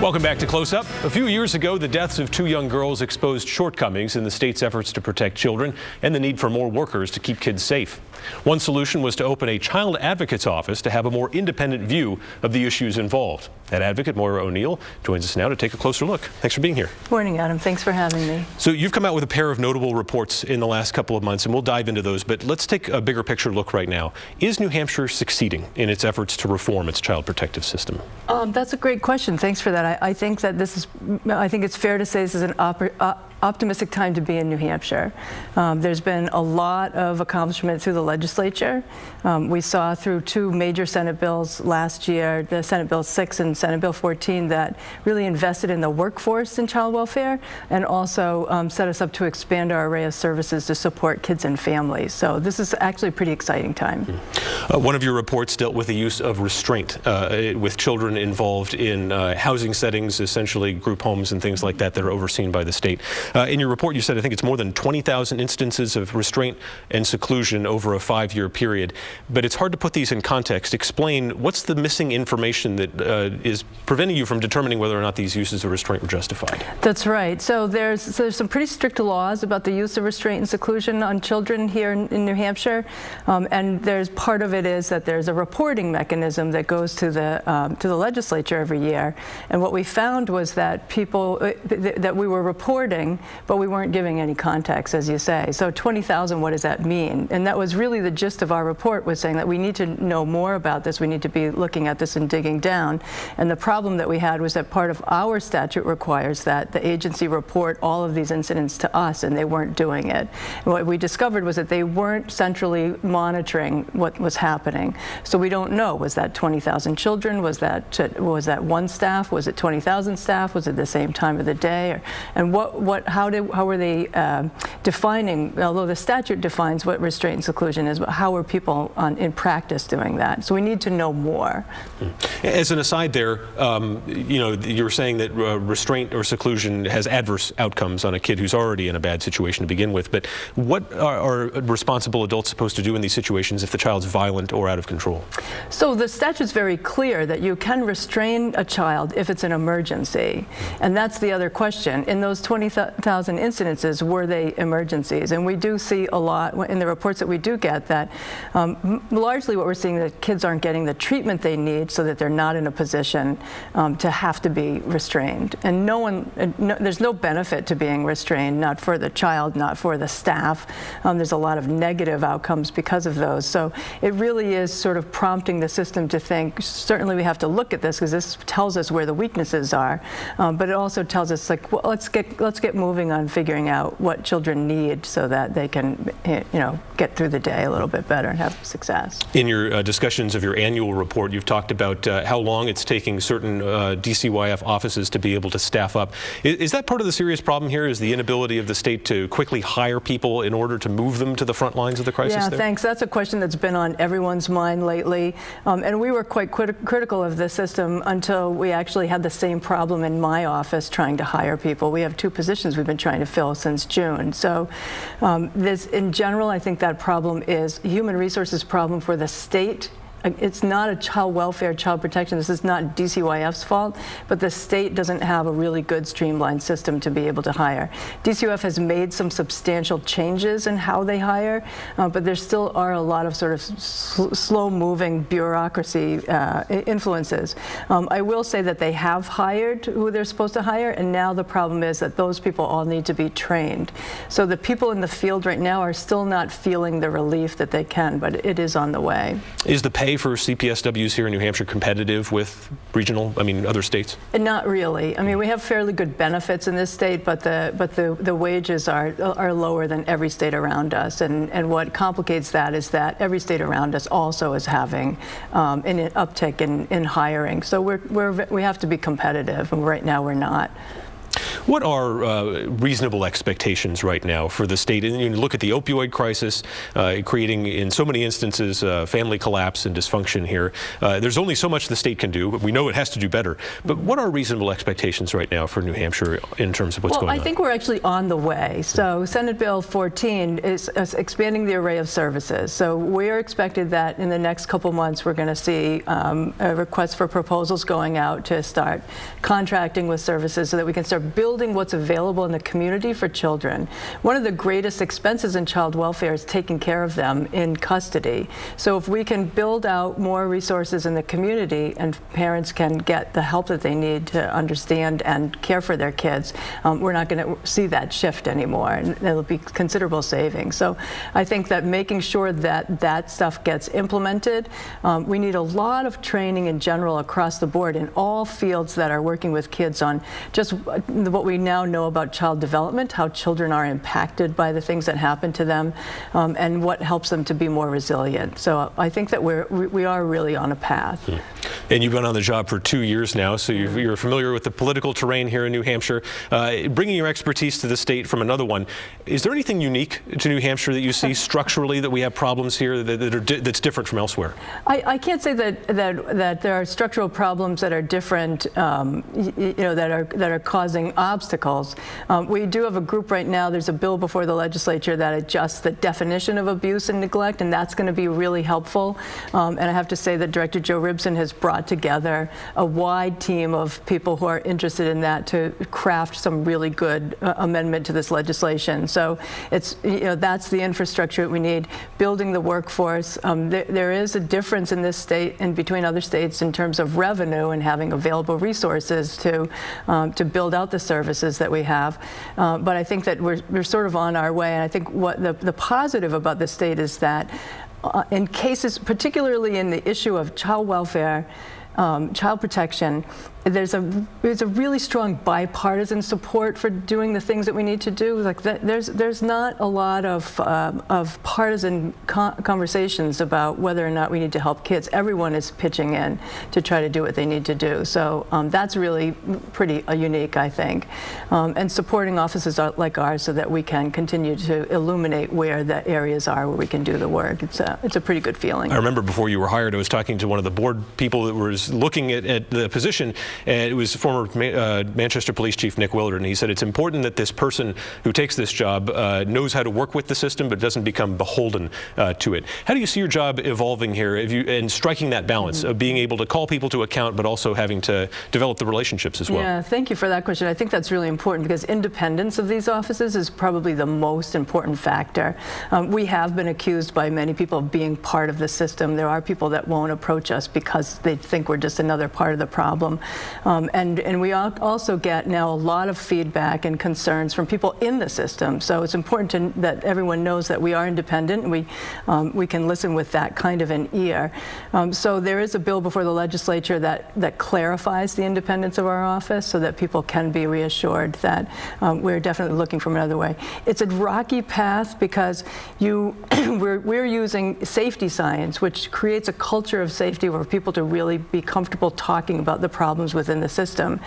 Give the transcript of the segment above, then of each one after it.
Welcome back to Close Up. A few years ago, the deaths of two young girls exposed shortcomings in the state's efforts to protect children and the need for more workers to keep kids safe. One solution was to open a child advocate's office to have a more independent view of the issues involved. That advocate, Moira O'Neill, joins us now to take a closer look. Thanks for being here. Morning, Adam. Thanks for having me. So you've come out with a pair of notable reports in the last couple of months, and we'll dive into those, but let's take a bigger picture look right now. Is New Hampshire succeeding in its efforts to reform its child protective system? That's a great question. Thanks for that. I think that I think it's fair to say this is an optimistic time to be in New Hampshire. There's been a lot of accomplishment through the legislature. We saw through two major Senate bills last year, the Senate Bill 6 and Senate Bill 14, that really invested in the workforce in child welfare and also set us up to expand our array of services to support kids and families. So this is actually a pretty exciting time. One of your reports dealt with the use of restraint with children involved in housing settings, essentially group homes and things like that that are overseen by the state. In your report, you said, I think it's more than 20,000 instances of restraint and seclusion over a 5-year period. But it's hard to put these in context. Explain what's the missing information that is preventing you from determining whether or not these uses of restraint were justified. That's right. So there's some pretty strict laws about the use of restraint and seclusion on children here in New Hampshire. And there's part of it is that there's a reporting mechanism that goes to the legislature every year. And what we found was that that we were reporting, but we weren't giving any context, as you say. So 20,000, what does that mean? And that was really the gist of our report, was saying that we need to know more about this. We need to be looking at this and digging down. And the problem that we had was that part of our statute requires that the agency report all of these incidents to us, and they weren't doing it. And what we discovered was that they weren't centrally monitoring what was happening. So we don't know, was that 20,000 children? Was that one staff? Was it 20,000 staff? Was it the same time of the day? And how were they defining, although the statute defines what restraint and seclusion is, but how were people in practice doing that? So we need to know more. As an aside there, you know, you were saying that restraint or seclusion has adverse outcomes on a kid who's already in a bad situation to begin with, but what are responsible adults supposed to do in these situations if the child's violent or out of control? So the statute's very clear that you can restrain a child if it's an emergency, and that's the other question. In those 20,000 incidences, were they emergencies? And we do see a lot in the reports that we do get that largely what we're seeing is that kids aren't getting the treatment they need so that they're not in a position to have to be restrained. And there's no benefit to being restrained, not for the child, not for the staff. There's a lot of negative outcomes because of those. So it really is sort of prompting the system to think, certainly we have to look at this because this tells us where the weaknesses are, but it also tells us, like, well, let's get moving on figuring out what children need so that they can, you know, get through the day a little bit better and have success. In your discussions of your annual report, you've talked about how long it's taking certain DCYF offices to be able to staff up. Is that part of the serious problem here, is the inability of the state to quickly hire people in order to move them to the front lines of the crisis? Yeah, there? Thanks. That's a question that's been on everyone's mind lately. And we were quite critical of the system until we actually had the same problem in my office trying to hire people. We have 2 positions we've been trying to fill since June. So in general, I think that problem is a human resources problem for the state. It's not a child welfare, child protection. This is not DCYF's fault, but the state doesn't have a really good streamlined system to be able to hire. DCYF has made some substantial changes in how they hire, but there still are a lot of sort of slow-moving bureaucracy influences. I will say that they have hired who they're supposed to hire, and now the problem is that those people all need to be trained. So the people in the field right now are still not feeling the relief that they can, but it is on the way. Is the pay for CPSWs here in New Hampshire competitive with other states? Not really. I mean, we have fairly good benefits in this state, but the wages are lower than every state around us. And what complicates that is that every state around us also is having an uptick in hiring. So we have to be competitive, and right now we're not. What are reasonable expectations right now for the state? And you look at the opioid crisis, creating in so many instances family collapse and dysfunction here. There's only so much the state can do, but we know it has to do better. But what are reasonable expectations right now for New Hampshire in terms of what's going on? Well, I think we're actually on the way. So Senate Bill 14 is expanding the array of services. So we're expected that in the next couple months we're going to see a request for proposals going out to start contracting with services so that we can start building what's available in the community for children. One of the greatest expenses in child welfare is taking care of them in custody. So if we can build out more resources in the community and parents can get the help that they need to understand and care for their kids, we're not going to see that shift anymore, and there'll be considerable savings. So I think that making sure that that stuff gets implemented, we need a lot of training in general across the board in all fields that are working with kids on just what we now know about child development, how children are impacted by the things that happen to them, and what helps them to be more resilient. So I think that we are really on a path. And you've been on the job for 2 years now, so you're familiar with the political terrain here in New Hampshire. Bringing your expertise to the state from another one, is there anything unique to New Hampshire that you see structurally that we have problems here that's different from elsewhere? I can't say that there are structural problems that are different, that are causing obstacles. We do have a group right now. There's a bill before the legislature that adjusts the definition of abuse and neglect, and that's going to be really helpful. And I have to say that Director Joe Ribson has brought together a wide team of people who are interested in that to craft some really good amendment to this legislation. So it's, that's the infrastructure that we need. Building the workforce. There is a difference in this state and between other states in terms of revenue and having available resources to build out the services that we have. But I think that we're sort of on our way. And I think what the positive about the state is that in cases, particularly in the issue of child welfare, child protection, there's a really strong bipartisan support for doing the things that we need to do. Like there's not a lot of partisan conversations about whether or not we need to help kids. Everyone is pitching in to try to do what they need to do. So that's really pretty unique, I think, and supporting offices like ours so that we can continue to illuminate where the areas are where we can do the work. It's a pretty good feeling. I remember before you were hired, I was talking to one of the board people that was looking at the position, and it was former Manchester Police Chief Nick Willard, and he said it's important that this person who takes this job knows how to work with the system but doesn't become beholden to it. How do you see your job evolving here and striking that balance of being able to call people to account but also having to develop the relationships as well? Yeah, thank you for that question. I think that's really important because independence of these offices is probably the most important factor. We have been accused by many people of being part of the system. There are people that won't approach us because they think we're just another part of the problem. And we also get now a lot of feedback and concerns from people in the system. So it's important that everyone knows that we are independent and we can listen with that kind of an ear. So there is a bill before the legislature that clarifies the independence of our office so that people can be reassured that we're definitely looking from another way. It's a rocky path because we're using safety science, which creates a culture of safety where people to really be comfortable talking about the problems within the system.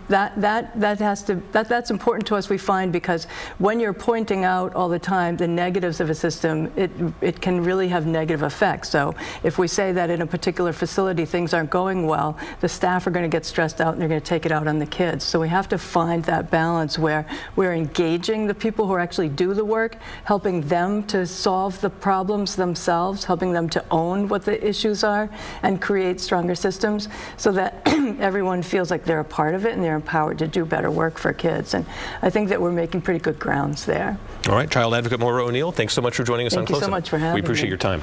That's important to us, we find, because when you're pointing out all the time the negatives of a system, it can really have negative effects. So if we say that in a particular facility things aren't going well, the staff are going to get stressed out and they're going to take it out on the kids. So we have to find that balance where we're engaging the people who actually do the work, helping them to solve the problems themselves, helping them to own what the issues are and create stronger systems so that everyone feels like they're a part of it and they're empowered to do better work for kids. And I think that we're making pretty good grounds there. All right, Child Advocate Maura O'Neill, thanks so much for joining us on Close Up. Thank you so much for having me. We appreciate your time.